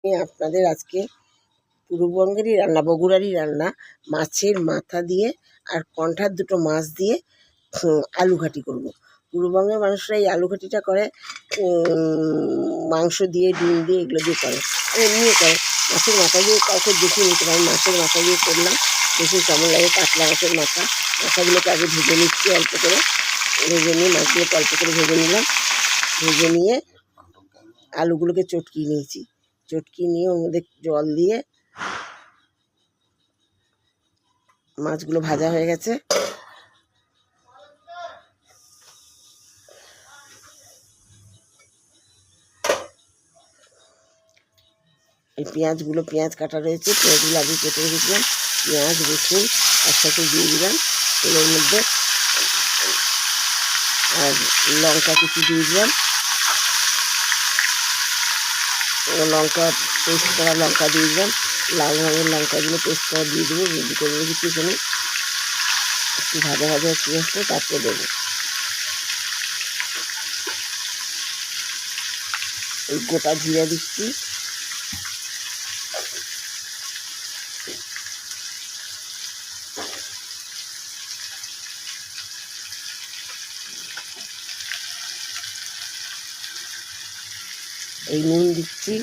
আমি আপনাদের আজকে পূর্ববঙ্গেরই রান্না, বগুড়ারই রান্না, মাছের মাথা দিয়ে আর কণ্ঠার দুটো মাছ দিয়ে আলু ঘাটি করব। পূর্ববঙ্গের মানুষরা এই আলু ঘাটিটা করে মাংস দিয়ে, ডিম দিয়ে, এগুলো দিয়ে করে, এমনিও করে। মাছের মাথা দিয়ে কাউকে দেখিনি, তো আমি মাছের মাথা দিয়ে করলাম। দেখি কেমন লাগে। কাতলা মাছের মাথাগুলোকে আগে ভেজে নিচ্ছি অল্প করে, ভেজে নিয়ে মাছগুলোকে অল্প করে ভেজে নিলাম। ভেজে নিয়ে আলুগুলোকে চটকিয়ে নিয়েছি। চটকি নিয়ে ওর মধ্যে জল দিয়ে, মাছগুলো ভাজা হয়ে গেছে। এই পেঁয়াজ কাটা রয়েছে, পেঁয়াজগুলো আগে কেটে রেখেছিলাম। পেঁয়াজ, রসুন একসাথে দিয়ে দিলাম তেলের মধ্যে, আর লঙ্কা কুচি দিয়ে দিলাম। লঙ্কা পেস্ট করা লঙ্কা দিয়ে দিলাম, লাল রঙের লঙ্কাগুলো পেস্ট করা দিয়ে দেবো। রেডি করে রেখেছি এখানে। একটু ভাজা ভাজা একটু আসলে তারপরে দেবো। এই গোটা জিরা দিচ্ছি, এই নুন দিচ্ছি,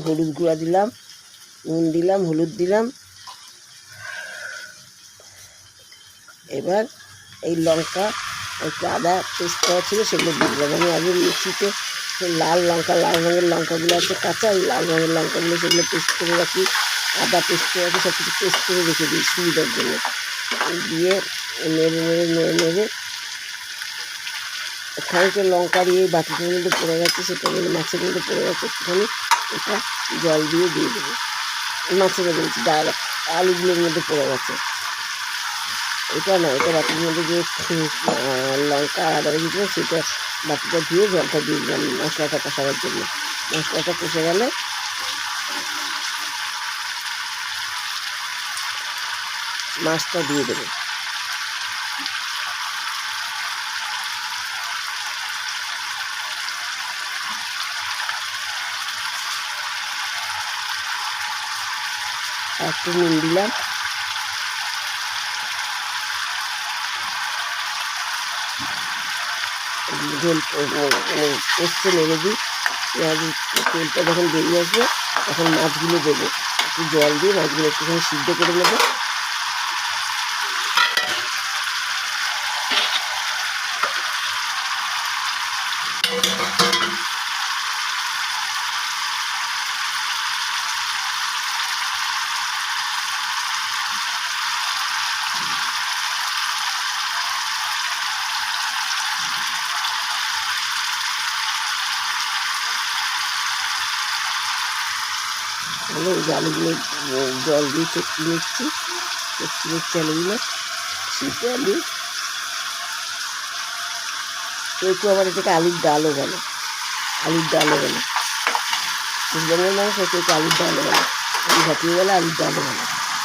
হলুদ গুঁড়া দিলাম, নুন দিলাম, হলুদ দিলাম। এবার এই লঙ্কা, একটু আদা পেস্ট করা ছিল সেগুলো দিয়ে দিলাম। আমি আগে মিক্সিতে লাল রঙের লঙ্কাগুলো আছে কাঁচা, ওই লাল রঙের লঙ্কাগুলো সেগুলো পেস্ট করে রাখি, আদা পেস্ট করে রাখি, সব কিছু পেস্ট করে রেখে দিই সুবিধার জন্য। দিয়ে নেড়ে খানিকটা লঙ্কার বাটিটার মধ্যে পড়ে গেছে, সেটা মাছের মধ্যে পড়ে গেছে, একটুখানি এটা জল দিয়ে দেবো। মাছের মধ্যে ডাল আলুগুলোর মধ্যে পড়ে গেছে, এটা না, এটা বাটির মধ্যে যে লঙ্কা আদা রেখেছিলাম সেটা বাটিটা দিয়ে জলটা দিয়ে দিলাম মশলাটা কষাবার জন্য। মশলাটা কষে গেলে মাছটা দিয়ে দেবো। একটু নুন দিলাম, ঝোল কষতে নেড়ে দিই। তেলটা যখন বেরিয়ে আসবে তখন মাছগুলো দেবো, একটু জল দিয়ে মাছগুলো একটুখানি সিদ্ধ করে নেবো। এই যে আলুগুলো জল দিয়ে চটকি নিচ্ছি আলুগুলো, শীতে আলু। কেউ আবার এটাকে আলুর ডালও বলে, পূর্ববঙ্গের মানুষ কেউ আলুর ডালও বলে, আলু ভাটিয়ে গেলে আলুর ডালও বলে।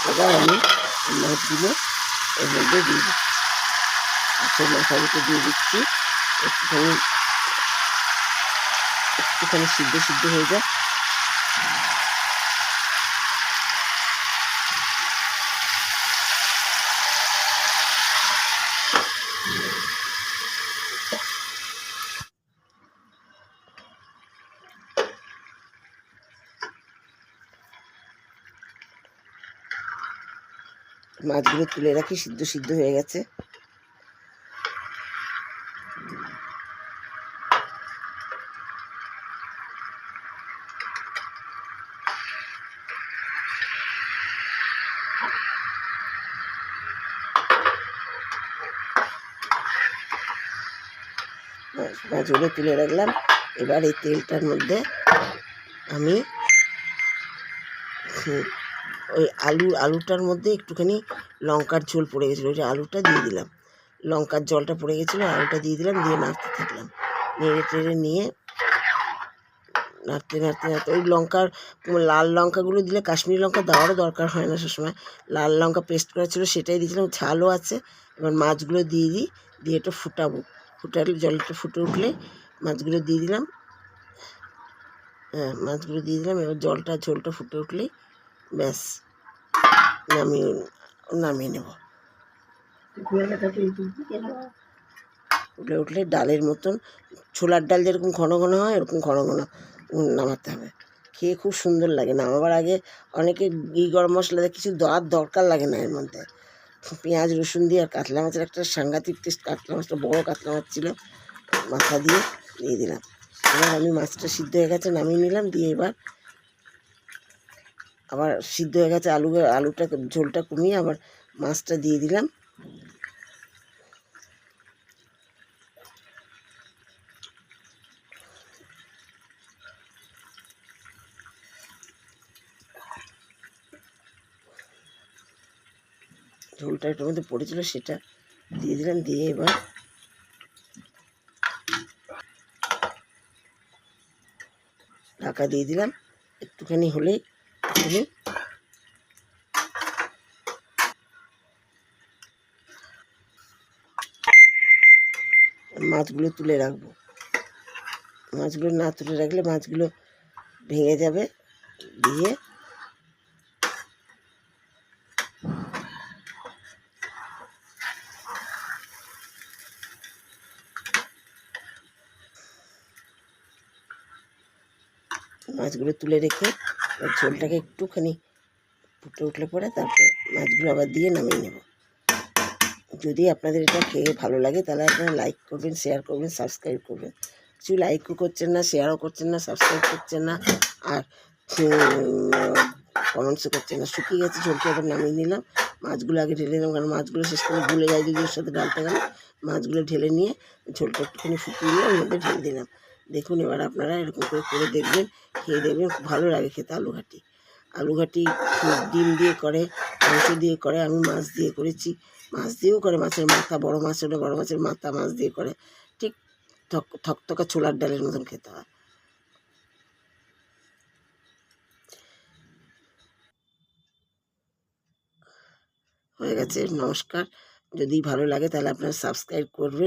এবার আমি মাছগুলো এর মধ্যে দিয়ে দিচ্ছি, মাছের মাথাগুলো দিয়ে দিচ্ছি। একটুখানি সিদ্ধ হয়ে যায়। মাছগুলো তুলে রাখি, সিদ্ধ হয়ে গেছে। মাছগুলো তুলে রাখলাম। এবার এই তেলটার মধ্যে আমি ওই আলুটার মধ্যে একটুখানি লঙ্কার ঝোল পড়ে গেছিলো, ওই আলুটা দিয়ে দিলাম। লঙ্কার জলটা পড়ে গেছিলো, আলুটা দিয়ে দিলাম, দিয়ে নাড়তে থাকলাম। নেড়ে টেড়ে নিয়ে নাড়তে নাড়তে নাড়তে ওই লাল লঙ্কাগুলো দিলে কাশ্মীরি লঙ্কা দেওয়ারও দরকার হয় না সবসময়। লাল লঙ্কা পেস্ট করা ছিল সেটাই দিয়েছিলাম, ঝালও আছে। এবার মাছগুলো দিয়ে দিই, দিয়ে একটু ফুটাবো। ফুটালে জলটা ফুটে উঠলে মাছগুলো দিয়ে দিলাম। হ্যাঁ, মাছগুলো দিয়ে দিলাম। এবার ঝোলটা ফুটে উঠলেই ব্যাস নামিয়ে নেব। ফুটে উঠলে ডালের মতন, ছোলার ডাল যেরকম ঘন ঘন হয় এরকম ঘন ঘন নামাতে হবে। খেয়ে খুব সুন্দর লাগে। নামাবার আগে অনেকে গরম মশলা দিয়ে কিছু দেওয়ার দরকার লাগে না, এর মধ্যে পেঁয়াজ রসুন দিয়ে। আর কাতলা মাছের একটা সাংঘাতিক টেস্ট। কাতলা মাছটা বড়ো কাতলা মাছ ছিল, মাথা দিয়ে দিলাম। এবার আমি মাছটা সিদ্ধ হয়ে গেছে নামিয়ে নিলাম। দিয়ে এবার আবার সিদ্ধ হয়ে গেছে আলুটা ঝোলটা কমিয়ে আবার মাছটা দিয়ে দিলাম। ঝোলটা এটার মধ্যে পড়েছিল সেটা দিয়ে দিলাম। দিয়ে এবার ঢাকা দিয়ে দিলাম। একটুখানি হলেই মাছগুলো তুলে রাখবো। মাছগুলো না তুলে রাখলে মাছগুলো ভেঙে যাবে। দিয়ে মাছগুলো তুলে রেখে ঝোলটাকে একটুখানি ফুটে উঠলে পরে তারপরে মাছগুলো আবার দিয়ে নামিয়ে নেব। যদি আপনাদের এটা খেয়ে ভালো লাগে তাহলে আপনারা লাইক করবেন, শেয়ার করবেন, সাবস্ক্রাইব করবেন। কিছু লাইকও করছেন না, শেয়ারও করছেন না, সাবস্ক্রাইব করছেন না, আর কমেন্টসও করছেন না। শুকিয়ে গেছে, ঝোলটা এবার নামিয়ে নিলাম। মাছগুলো আগে ঢেলে নিলাম, কারণ মাছগুলো শেষ করে ভুলে যায় যদি ওর সাথে ডালতে গেলে। মাছগুলো ঢেলে নিয়ে ঝোলটা একটুখানি ফুটিয়ে নিয়ে ওর মধ্যে ঢেলে দিলাম। দেখুন, এবার আপনারা এরকম করে দেখবেন, খেয়ে দেখবেন, খুব ভালো লাগে খেতে। আলুঘাটি ডিম দিয়ে করে, মাংস দিয়ে করে, আমি মাছ দিয়ে করেছি। মাছ দিয়েও করে, মাছের মাথা, বড় মাছ হলে বড় মাছের মাথা মাছ দিয়ে করে। ঠিক থকথকা ছোলার ডালের মতন খেতে হয়। হয়ে গেছে, নমস্কার। যদি ভালো লাগে তাহলে আপনারা সাবস্ক্রাইব করবেন।